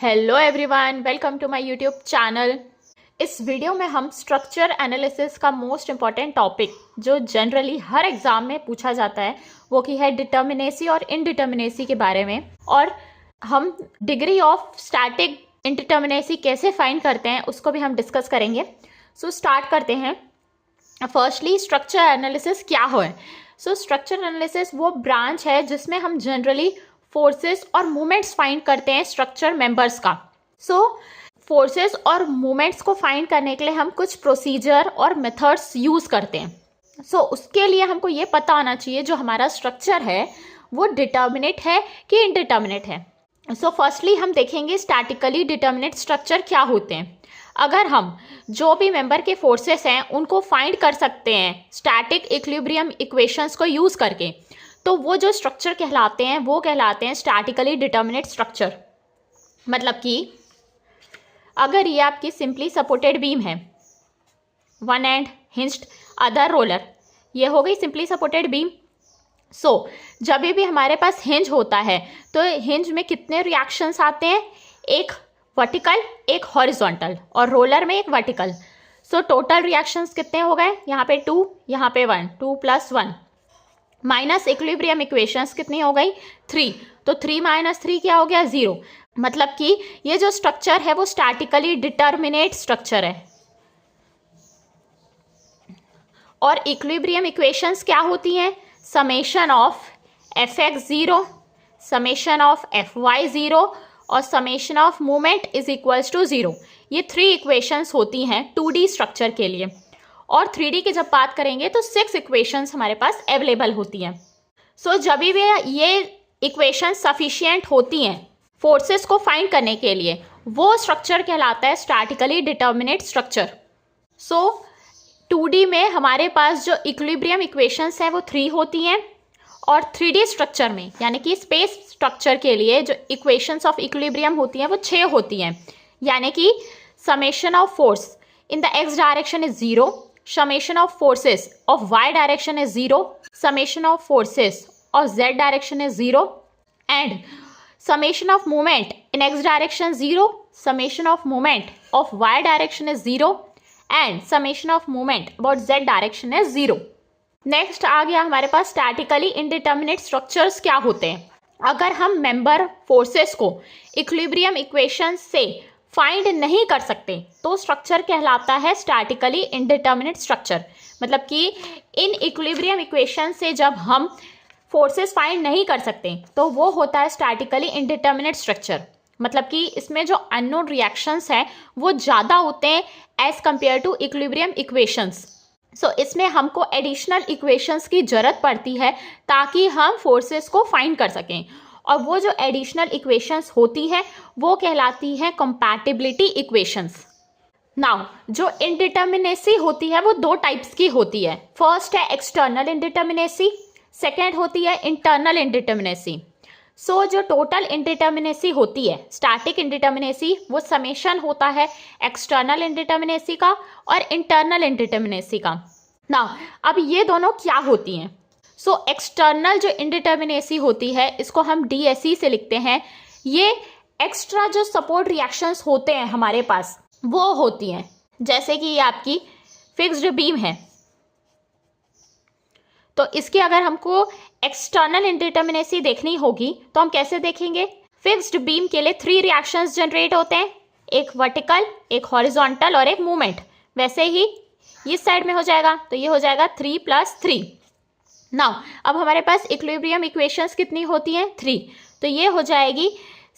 Hello everyone, welcome to my YouTube channel. इस video में हम स्ट्रक्चर एनालिसिस का मोस्ट इम्पॉर्टेंट टॉपिक जो जनरली हर एग्जाम में पूछा जाता है वो की है डिटर्मिनेसी और इनडिटर्मिनेसी के बारे में, और हम डिग्री ऑफ स्टैटिक इनडिटर्मिनेसी कैसे फाइंड करते हैं उसको भी हम डिस्कस करेंगे। सो स्टार्ट करते हैं। फर्स्टली स्ट्रक्चर एनालिसिस क्या है। सो स्ट्रक्चर एनालिसिस वो ब्रांच है जिसमें हम जनरली फोर्सेस और मूवमेंट्स फाइंड करते हैं स्ट्रक्चर मेंबर्स का। सो फोर्सेस और मूवमेंट्स को फाइंड करने के लिए हम कुछ प्रोसीजर और मेथड्स यूज करते हैं। सो उसके लिए हमको ये पता होना चाहिए जो हमारा स्ट्रक्चर है वो डिटर्मिनेट है कि इनडिटर्मिनेट है। सो फर्स्टली हम देखेंगे स्टैटिकली डिटर्मिनेट स्ट्रक्चर क्या होते हैं। अगर हम जो भी मेंबर के फोर्सेस हैं उनको फाइंड कर सकते हैं स्टैटिक इक्विलिब्रियम इक्वेशंस को यूज करके, तो वो जो स्ट्रक्चर कहलाते हैं वो कहलाते हैं स्टैटिकली डिटर्मिनेट स्ट्रक्चर। मतलब कि अगर ये आपकी सिंपली सपोर्टेड बीम है, one and hinged other roller, ये हो गई सिंपली सपोर्टेड बीम। सो जब भी हमारे पास हिंज होता है तो हिंज में कितने रिएक्शंस आते हैं, एक वर्टिकल एक हॉरिजॉन्टल, और रोलर में एक वर्टिकल। सो टोटल रिएक्शंस कितने हो गए, यहाँ पे 2, यहाँ पे 1, 2 + 1 माइनस इक्विलिब्रियम इक्वेशंस कितनी हो गई 3, तो 3 - 3 क्या हो गया 0। मतलब कि ये जो स्ट्रक्चर है वो स्टैटिकली डिटर्मिनेट स्ट्रक्चर है। और इक्विलिब्रियम इक्वेशंस क्या होती हैं, summation of Fx0, summation of Fy0 और summation of movement is equals to 0। ये 3 इक्वेशंस होती हैं 2D स्ट्रक्चर के लिए। और 3D की जब बात करेंगे तो 6 इक्वेशंस हमारे पास अवेलेबल होती हैं। सो जब भी ये इक्वेशंस सफिशिएंट होती हैं फोर्सेस को फाइंड करने के लिए, वो स्ट्रक्चर कहलाता है स्टैटिकली डिटर्मिनेट स्ट्रक्चर। सो 2D में हमारे पास जो इक्विलिब्रियम इक्वेशंस हैं वो 3 होती हैं, और 3D स्ट्रक्चर में यानी कि स्पेस स्ट्रक्चर के लिए जो इक्वेशंस ऑफ इक्विलिब्रियम होती हैं वो 6 होती हैं। यानी कि summation of force in the x direction is 0, summation of forces of y direction is 0, summation of forces of z direction is 0, and summation of movement in x direction 0, summation of movement of y direction is 0, and summation of movement about z direction is 0. Next आ गया हमारे पास statically indeterminate structures क्या होते हैं। अगर हम member forces को equilibrium equation से find नहीं कर सकते तो स्ट्रक्चर कहलाता है स्टैटिकली इनडिटर्मिनेट स्ट्रक्चर। मतलब कि इन इक्विलिब्रियम इक्वेशन से जब हम फोर्सेस फाइंड नहीं कर सकते तो वो होता है स्टैटिकली इनडिटर्मिनेट स्ट्रक्चर। मतलब कि इसमें जो अननोन रिएक्शंस हैं वो ज़्यादा होते हैं as compare to equilibrium equations. So इसमें हमको एडिशनल इक्वेशंस की ज़रूरत पड़ती है ताकि हम फोर्सेस को फाइंड कर सकें, और वो जो एडिशनल इक्वेशंस होती है वो कहलाती है कंपैटिबिलिटी इक्वेशंस। नाउ जो इनडिटर्मिनेसी होती है वो 2 टाइप्स की होती है। फर्स्ट है एक्सटर्नल इनडिटर्मिनेसी, सेकेंड होती है इंटरनल इनडिटर्मिनेसी। सो जो टोटल इनडिटर्मिनेसी होती है स्टैटिक इनडिटर्मिनेसी वो समेशन होता है एक्सटर्नल इनडिटर्मिनेसी का और इंटरनल इनडिटर्मिनेसी का। नाउ अब ये दोनों क्या होती हैं। सो एक्सटर्नल जो इनडिटर्मिनेसी होती है इसको हम DSE से लिखते हैं। ये एक्स्ट्रा जो सपोर्ट रिएक्शंस होते हैं हमारे पास वो होती हैं, जैसे कि ये आपकी फिक्स्ड बीम है तो इसकी अगर हमको एक्सटर्नल इनडिटर्मिनेसी देखनी होगी तो हम कैसे देखेंगे। फिक्स्ड बीम के लिए 3 रिएक्शंस जनरेट होते हैं, एक वर्टिकल एक हॉरिजॉन्टल और एक मूवमेंट। वैसे ही इस साइड में हो जाएगा तो ये हो जाएगा 3 + 3। नाउ अब हमारे पास इक्विलिब्रियम इक्वेशंस कितनी होती हैं 3, तो ये हो जाएगी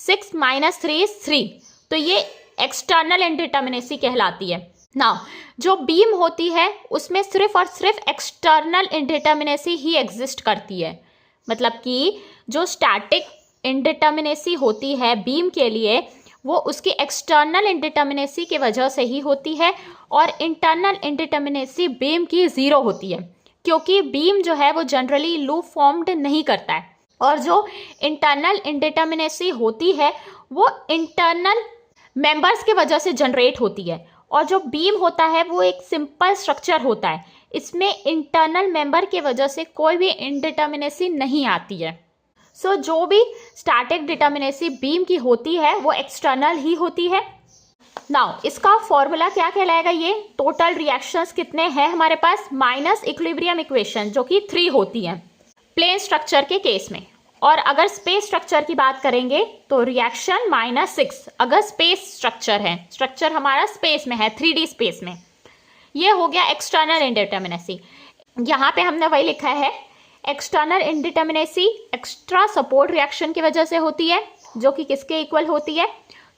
6 - 3 = 3, तो ये एक्सटर्नल इनडिटर्मिनेसी कहलाती है। नाउ जो बीम होती है उसमें सिर्फ और सिर्फ एक्सटर्नल इनडिटर्मिनेसी ही एग्जिस्ट करती है। मतलब कि जो स्टैटिक इनडिटर्मिनेसी होती है बीम के लिए वो उसकी एक्सटर्नल इनडिटर्मिनेसी की वजह से ही होती है, और इंटरनल इनडिटर्मिनेसी बीम की 0 होती है क्योंकि बीम जो है वो जनरली लूप फॉर्म्ड नहीं करता है। और जो इंटरनल इनडिटर्मिनेसी होती है वो इंटरनल मेंबर्स की वजह से जनरेट होती है, और जो बीम होता है वो एक सिंपल स्ट्रक्चर होता है, इसमें इंटरनल मेंबर की वजह से कोई भी इनडिटर्मिनेसी नहीं आती है। सो जो भी स्टैटिक डिटर्मिनेसी बीम की होती है वो एक्सटर्नल ही होती है। नाउ इसका फॉर्मूला क्या कहलाएगा, ये टोटल रिएक्शंस कितने हैं हमारे पास माइनस इक्विलिब्रियम इक्वेशन जो कि 3 होती हैं प्लेन स्ट्रक्चर के केस में। और अगर स्पेस स्ट्रक्चर की बात करेंगे तो रिएक्शन -6 अगर स्पेस स्ट्रक्चर है, स्ट्रक्चर हमारा स्पेस में है 3D स्पेस में। ये हो गया एक्सटर्नल इंडिटर्मिनेसी। यहाँ पे हमने वही लिखा है external indeterminacy extra support reaction की वजह से होती है जो कि किसके इक्वल होती है,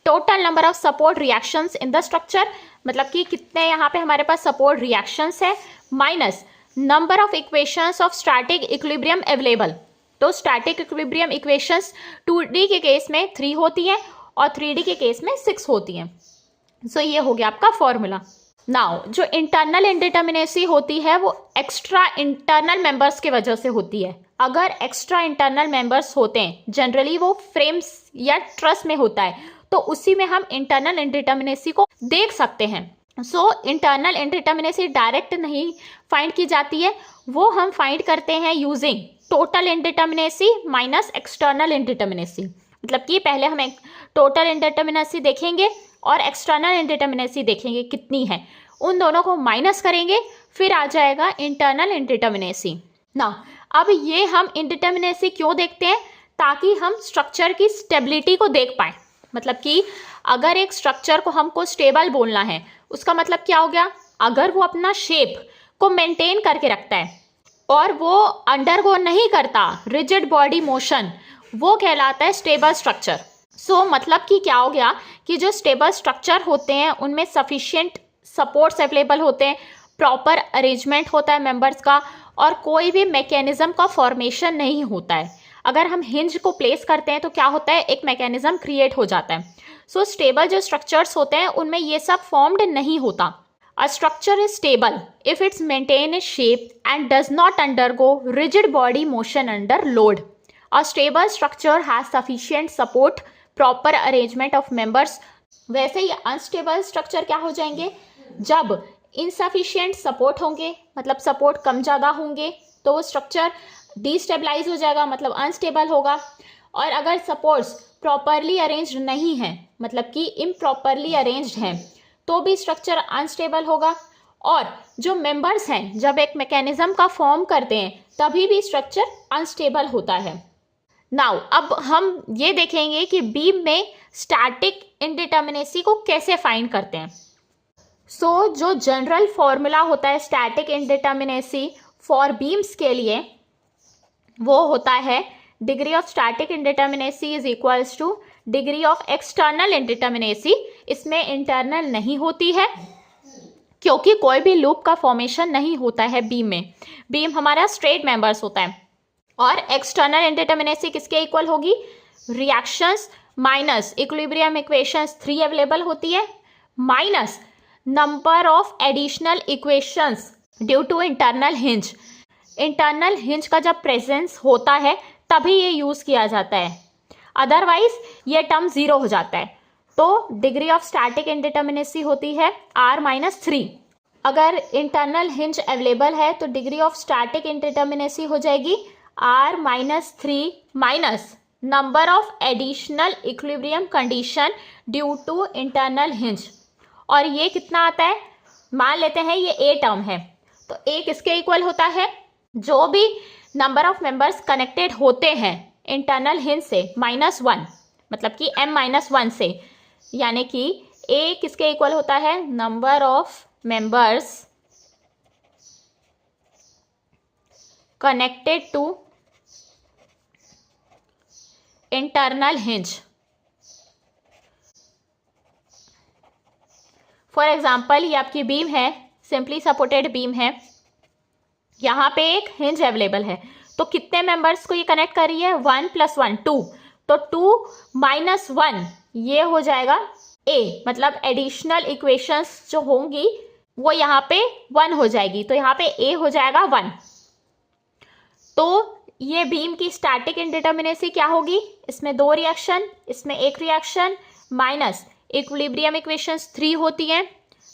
total number of support reactions in the structure, मतलब कि कितने यहाँ पे हमारे पास सपोर्ट रिएक्शंस है, minus number of equations of static equilibrium available. तो स्टैटिक इक्विलिब्रियम इक्वेशंस 2D के केस में 3 होती है और 3D के केस में 6 होती हैं। सो ये हो गया आपका फॉर्मूला। नाउ जो इंटरनल इंडिटर्मिनेसी होती है वो एक्स्ट्रा इंटरनल मेंबर्स की वजह से होती है। अगर एक्स्ट्रा इंटरनल मेंबर्स होते हैं, जनरली वो फ्रेम्स या ट्रस में होता है, तो उसी में हम इंटरनल इंडिटर्मिनेसी को देख सकते हैं। सो इंटरनल इंडिटर्मिनेसी डायरेक्ट नहीं फाइंड की जाती है, वो हम फाइंड करते हैं using total indeterminacy minus external indeterminacy. मतलब कि पहले हम एक टोटल इंडिटर्मिनेसी देखेंगे और एक्सटर्नल इंडिटर्मिनेसी देखेंगे कितनी है, उन दोनों को माइनस करेंगे, फिर आ जाएगा इंटरनल इंडिटर्मिनेसी। ना अब ये हम इंडिटर्मिनेसी क्यों देखते हैं, ताकि हम स्ट्रक्चर की स्टेबिलिटी को देख पाए। मतलब कि अगर एक स्ट्रक्चर को हमको स्टेबल बोलना है, उसका मतलब क्या हो गया, अगर वो अपना शेप को मेंटेन करके रखता है और वो अंडरगो नहीं करता रिजिड बॉडी मोशन, वो कहलाता है स्टेबल स्ट्रक्चर। सो मतलब कि क्या हो गया कि जो स्टेबल स्ट्रक्चर होते हैं उनमें सफिशिएंट सपोर्ट्स अवेलेबल होते हैं, प्रॉपर अरेंजमेंट होता है मेंबर्स का, और कोई भी मैकेनिज्म का फॉर्मेशन नहीं होता है। अगर हम हिंज को प्लेस करते हैं तो क्या होता है, एक मैकेनिज्म क्रिएट हो जाता है। सो स्टेबल जो स्ट्रक्चर्स होते हैं उनमें ये सब फॉर्म्ड नहीं होता। A structure is stable if it's maintain its shape and does not undergo rigid body motion under load. A stable structure has sufficient support, proper arrangement of members. वैसे ही unstable structure क्या हो जाएंगे, जब insufficient support होंगे, मतलब support कम ज़्यादा होंगे, तो वो स्ट्रक्चर डिस्टेबलाइज हो जाएगा, मतलब अनस्टेबल होगा। और अगर सपोर्ट्स प्रॉपरली अरेंज्ड नहीं है, मतलब कि इम्प्रॉपरली अरेंज्ड हैं, तो भी स्ट्रक्चर अनस्टेबल होगा। और जो मेंबर्स हैं जब एक मैकेनिज्म का फॉर्म करते हैं तभी भी स्ट्रक्चर अनस्टेबल होता है। नाउ अब हम ये देखेंगे कि बीम में स्टैटिक इंडिटर्मिनेसी को कैसे फाइंड करते हैं। सो जो जनरल फॉर्मूला होता है स्टैटिक इंडिटर्मिनेसी फॉर बीम्स के लिए, वो होता है degree of static indeterminacy is equals two degree of external indeterminacy. इसमें इंटरनल नहीं होती है क्योंकि कोई भी लूप का फॉर्मेशन नहीं होता है बीम में। बीम हमारा स्ट्रेट मेंबर्स होता है। और एक्सटर्नल इंडिटर्मिनेसी किसके इक्वल होगी, reactions minus equilibrium equations 3 available होती है, minus number of additional equations due to internal hinge. Internal hinge का जब प्रेजेंस होता है तभी ये यूज़ किया जाता है, अदरवाइज ये टर्म 0 हो जाता है। तो डिग्री ऑफ स्टैटिक इंडिटर्मिनेसी होती है R-3। अगर इंटरनल हिंज अवेलेबल है तो डिग्री ऑफ स्टैटिक इंडिटर्मिनेसी हो जाएगी R-3 minus number of additional equilibrium condition due to internal hinge. और ये कितना आता है, मान लेते हैं ये A टर्म है, तो A किसके इक्वल होता है, जो भी नंबर ऑफ मेंबर्स कनेक्टेड होते हैं इंटरनल हिंज से -1, मतलब कि m-1 से, यानी कि A किसके इक्वल होता है, number of members connected to internal hinge. For example ये आपकी बीम है, सिंपली सपोर्टेड बीम है, यहाँ पे एक हिंज अवेलेबल है, तो कितने मेंबर्स को ये कनेक्ट कर रही है, 1 + 1 2, तो 2 - 1 ये हो जाएगा A, मतलब एडिशनल इक्वेशंस जो होंगी वो यहाँ पे 1 हो जाएगी, तो यहाँ पे A हो जाएगा 1। तो ये बीम की स्टैटिक इंडिटर्मिनेसी क्या होगी, इसमें 2 रिएक्शन, इसमें 1 रिएक्शन, माइनस इक्विलिब्रियम इक्वेशंस 3 होती हैं,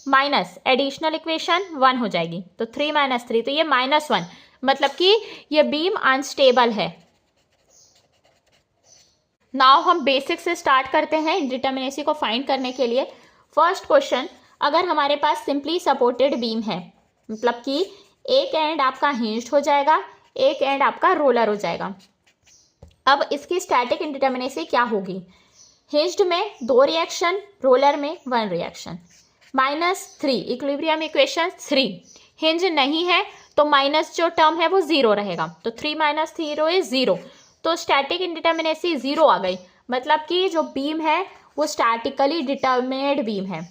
माइनस एडिशनल इक्वेशन 1 हो जाएगी, तो 3 - 3, तो ये -1, मतलब कि ये बीम अनस्टेबल है। नाउ हम बेसिक से स्टार्ट करते हैं इंडिटर्मिनेसी को फाइंड करने के लिए। फर्स्ट क्वेश्चन, अगर हमारे पास सिंपली सपोर्टेड बीम है, मतलब कि एक एंड आपका हिंज्ड हो जाएगा, एक एंड आपका रोलर हो जाएगा। अब इसकी स्टैटिक इंडिटर्मिनेसी क्या होगी? हिंज्ड में 2 रिएक्शन, रोलर में 1 रिएक्शन। -3 equilibrium equation 3। हिंज नहीं है तो माइनस जो टर्म है वो 0 रहेगा, तो 3 - 0 इज 0। तो स्टैटिक इंडिटर्मिनेसी 0 आ गई, मतलब कि जो बीम है वो स्टैटिकली डिटर्मिनेट बीम है।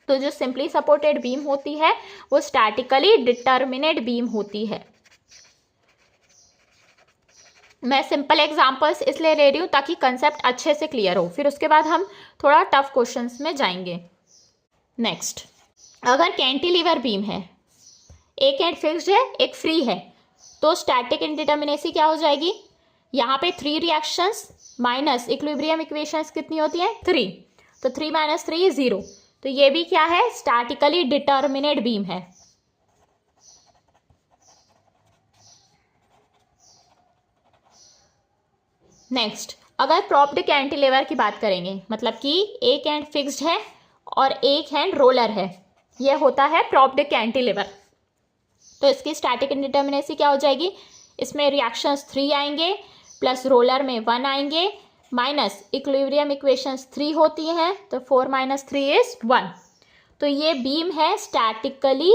तो जो सिंपली सपोर्टेड बीम होती है वो स्टैटिकली डिटर्मिनेट बीम होती है। मैं सिंपल एग्जांपल्स इसलिए ले रही हूँ ताकि कंसेप्ट अच्छे से क्लियर हो, फिर उसके बाद हम थोड़ा टफ क्वेश्चंस में जाएंगे। नेक्स्ट, अगर कैंटिलीवर बीम है, एक एंड फिक्स्ड है, एक फ्री है, तो स्टैटिक इंडिटर्मिनेसी क्या हो जाएगी? यहाँ पे 3 रिएक्शंस माइनस इक्विलिब्रियम इक्वेशंस कितनी होती है? 3। तो 3 - 3 इज 0। तो ये भी क्या है? स्टैटिकली डिटर्मिनेट बीम है। नेक्स्ट, अगर प्रॉप्ड कैंटिलीवर की बात करेंगे, मतलब कि एक एंड फिक्स्ड है और एक हैंड रोलर है, यह होता है प्रॉप्ड कैंटिलीवर। तो इसकी स्टैटिक इंडिटर्मिनेसी क्या हो जाएगी? इसमें रिएक्शंस 3 आएंगे, प्लस रोलर में 1 आएंगे, माइनस इक्विलिब्रियम इक्वेशंस 3 होती हैं, तो 4 - 3 इज 1। तो ये बीम है स्टैटिकली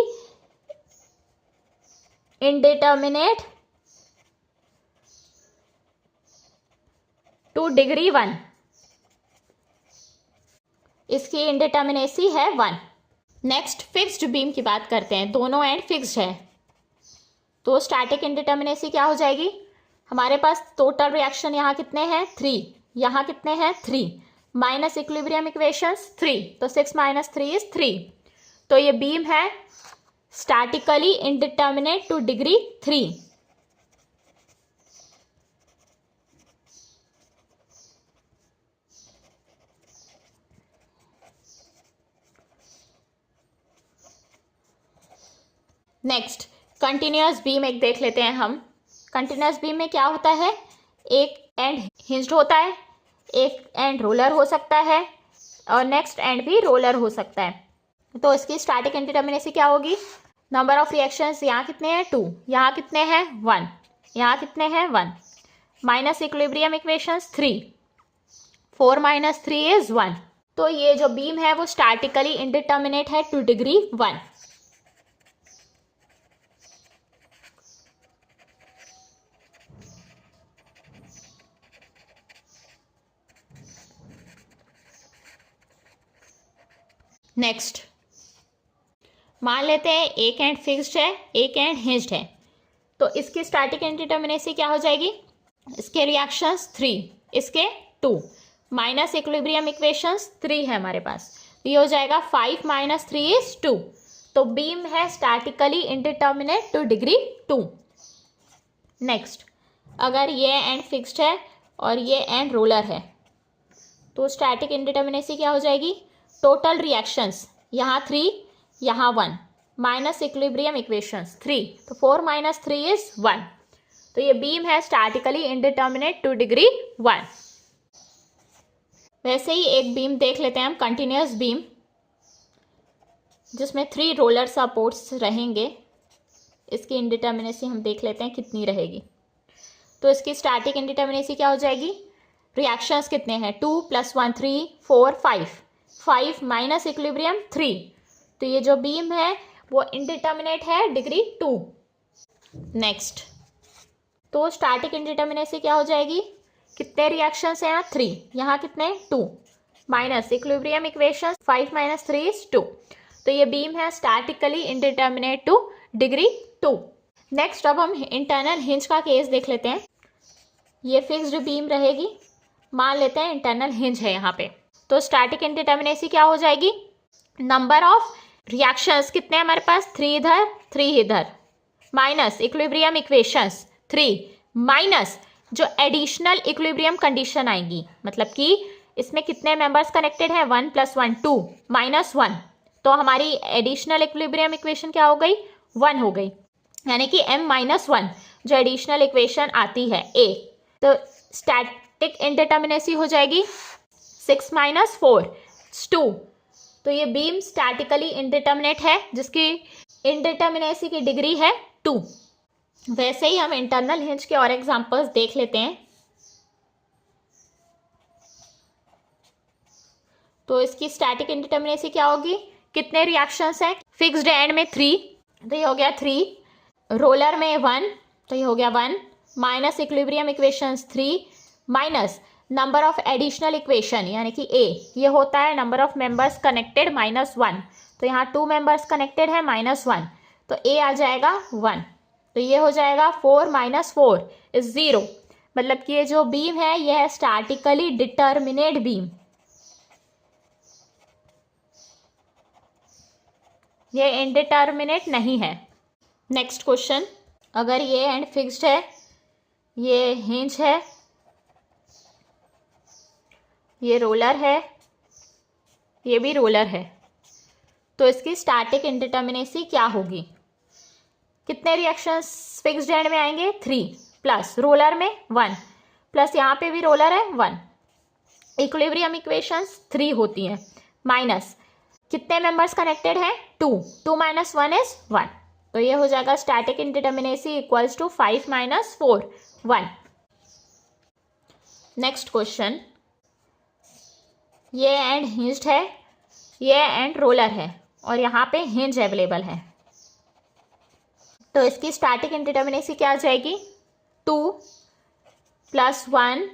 इंडिटर्मिनेट टू डिग्री 1। इसकी इंडिटर्मिनेसी है 1। नेक्स्ट, फिक्स्ड बीम की बात करते हैं, दोनों एंड फिक्स्ड है, तो स्टैटिक इंडिटर्मिनेसी क्या हो जाएगी? हमारे पास टोटल रिएक्शन यहाँ कितने हैं? 3। यहाँ कितने हैं? 3, माइनस इक्विलिब्रियम इक्वेशंस 3, तो 6 - 3 इज 3। तो ये बीम है statically indeterminate two degree 3। Next, continuous beam एक देख लेते हैं हम। कंटिन्यूअस बीम में क्या होता है? एक एंड हिंज्ड होता है, एक एंड रोलर हो सकता है और नेक्स्ट एंड भी रोलर हो सकता है। तो इसकी स्टैटिक इंडिटर्मिनेसी क्या होगी? नंबर ऑफ रिएक्शंस यहाँ कितने हैं? 2, यहाँ कितने हैं? 1, यहाँ कितने हैं? 1, माइनस इक्विलिब्रियम इक्वेशंस 3, 4 - 3 इज 1। तो ये जो बीम है वो स्टैटिकली इंडिटर्मिनेट है टू डिग्री 1। नेक्स्ट, मान लेते हैं एक एंड फिक्स्ड है, एक एंड हिंज्ड है, तो इसकी स्टैटिक इंडिटर्मिनेसी क्या हो जाएगी? इसके रिएक्शंस 3, इसके 2, माइनस इक्विलिब्रियम इक्वेशंस 3 है हमारे पास, ये हो जाएगा 5 - 3 इज 2। तो बीम है statically indeterminate two degree 2। Next, अगर ये एंड फिक्स्ड है और ये एंड रोलर है, तो स्टैटिक इंडिटर्मिनेसी क्या हो जाएगी? टोटल रिएक्शंस यहाँ 3, यहाँ 1, माइनस इक्विलिब्रियम इक्वेशंस 3, तो 4 - 3 इज 1। तो ये बीम है स्टैटिकली इंडिटर्मिनेट टू डिग्री 1। वैसे ही एक बीम देख लेते हैं हम, कंटिन्यूअस बीम, जिसमें 3 रोलर सपोर्ट्स रहेंगे। इसकी इंडिटर्मिनेसी हम देख लेते हैं कितनी रहेगी। तो इसकी स्टैटिक इंडिटर्मिनेसी क्या हो जाएगी? रिएक्शंस कितने हैं? 2 + 1 3, 4 5 माइनस इक्विलिब्रियम 3। तो ये जो बीम है वो इंडिटर्मिनेट है डिग्री 2। नेक्स्ट, तो स्टैटिक इंडिटर्मिनेसी क्या हो जाएगी? कितने रिएक्शंस हैं यहाँ? 3, यहाँ कितने? 2, माइनस इक्विलिब्रियम इक्वेशन 5 - 3 इज 2। तो ये बीम है statically indeterminate two degree 2। Next, अब हम इंटरनल हिंज का केस देख लेते हैं। ये फिक्स्ड बीम रहेगी, मान लेते हैं इंटरनल हिंज है यहाँ पे, तो स्टैटिक इंडिटर्मिनेसी क्या हो जाएगी? नंबर ऑफ रिएक्शंस कितने हैं हमारे पास? 3 इधर, 3 इधर, माइनस इक्विलिब्रियम इक्वेशंस 3, माइनस जो एडिशनल इक्विलिब्रियम कंडीशन आएगी, मतलब कि इसमें कितने मेंबर्स कनेक्टेड हैं? 1 + 1 2, -1। तो हमारी एडिशनल इक्विलिब्रियम इक्वेशन क्या हो गई? 1 हो गई, यानी कि m - 1 जो एडिशनल इक्वेशन आती है A। तो स्टैटिक इंडिटर्मिनेसी हो जाएगी 6 - 4 2। तो ये बीम स्टैटिकली इंडिटर्मिनेट है जिसकी इंडिटर्मिनेसी की डिग्री है 2। वैसे ही हम इंटरनल हिंज के और एग्जांपल्स देख लेते हैं। तो इसकी स्टैटिक इंडिटर्मिनेसी क्या होगी, कितने रिएक्शंस हैं, फिक्स्ड एंड में 3, तो ये हो गया 3, रोलर में 1, तो ये हो गया 1, minus equilibrium equations 3, minus number of additional equation यानी कि ए, ये होता है नंबर ऑफ मेंबर्स कनेक्टेड -1, तो यहाँ 2 मेंबर्स कनेक्टेड है -1, तो ए आ जाएगा 1, तो ये हो जाएगा 4 - 4 इज 0। मतलब कि ये जो बीम है ये है स्टैटिकली डिटर्मिनेट बीम, ये इनडिटर्मिनेट नहीं है। नेक्स्ट क्वेश्चन, अगर ये एंड फिक्स्ड है, ये हिंज है, ये रोलर है, ये भी रोलर है, तो इसकी स्टैटिक इंडिटर्मिनेसी क्या होगी, कितने रिएक्शंस फिक्स्ड एंड में आएंगे 3, प्लस रोलर में 1, प्लस यहाँ पे भी रोलर है 1, इक्विलिब्रियम इक्वेशंस 3 होती हैं, माइनस कितने मेंबर्स कनेक्टेड हैं 2, 2 - 1 इज 1, तो ये हो जाएगा static indeterminacy equals to 5 - 4 1। Next question, ये एंड हिंज्ड है, ये एंड रोलर है और यहाँ पे हिंज अवेलेबल है, तो इसकी स्टैटिक इंडिटर्मिनेसी क्या आ जाएगी 2 + 1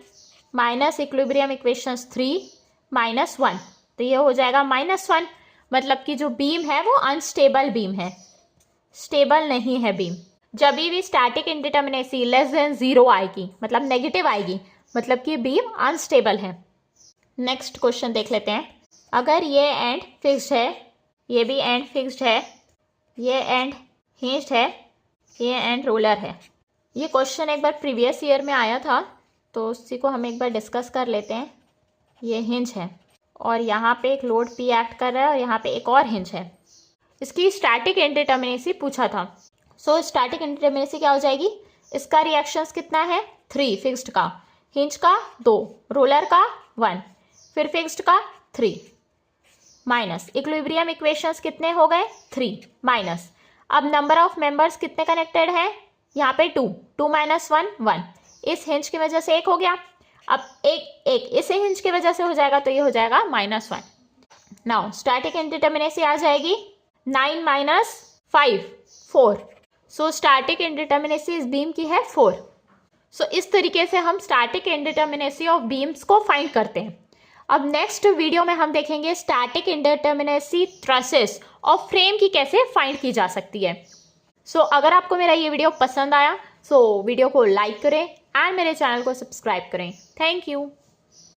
माइनस इक्विलिब्रियम इक्वेशंस 3 -1, तो ये हो जाएगा -1। मतलब कि जो बीम है वो अनस्टेबल बीम है, स्टेबल नहीं है बीम। जब भी स्टैटिक इंडिटर्मिनेसी <0 आएगी मतलब नेगेटिव आएगी, मतलब कि बीम अनस्टेबल है। नेक्स्ट क्वेश्चन देख लेते हैं, अगर ये एंड फिक्स्ड है, ये भी एंड फिक्स्ड है, ये एंड हिंज्ड है, ये एंड रोलर है। ये क्वेश्चन एक बार प्रीवियस ईयर में आया था, तो उसी को हम एक बार डिस्कस कर लेते हैं। ये हिंज है और यहाँ पे एक लोड पी एक्ट कर रहा है और यहाँ पे एक और हिंज है। इसकी स्टैटिक इंडिटर्मिनेसी पूछा था। सो स्टैटिक इंडिटर्मिनेसी क्या हो जाएगी, इसका रिएक्शंस कितना है 3 फिक्स्ड का, हिंज का 2, रोलर का 1, फिर फिक्स्ड का 3, माइनस इक्विलिब्रियम इक्वेशंस कितने हो गए 3, माइनस अब नंबर ऑफ मेंबर्स कितने कनेक्टेड हैं यहाँ पे 2, 2 - 1 1, इस हिंज की वजह से 1 हो गया, अब एक इस हिंज की वजह से हो जाएगा, तो ये हो जाएगा -1। नाउ स्टैटिक इंडिटर्मिनेसी आ जाएगी 9 - 5 4। सो स्टैटिक इंडिटर्मिनेसी इस बीम की है 4। सो इस तरीके से हम स्टैटिक इंडिटर्मिनेसी ऑफ बीम्स को फाइंड करते हैं। अब नेक्स्ट वीडियो में हम देखेंगे स्टैटिक इंडिटर्मिनेसी ट्रसेस और फ्रेम की कैसे फाइंड की जा सकती है। सो अगर आपको मेरा ये वीडियो पसंद आया, सो वीडियो को लाइक करें एंड मेरे चैनल को सब्सक्राइब करें। Thank you.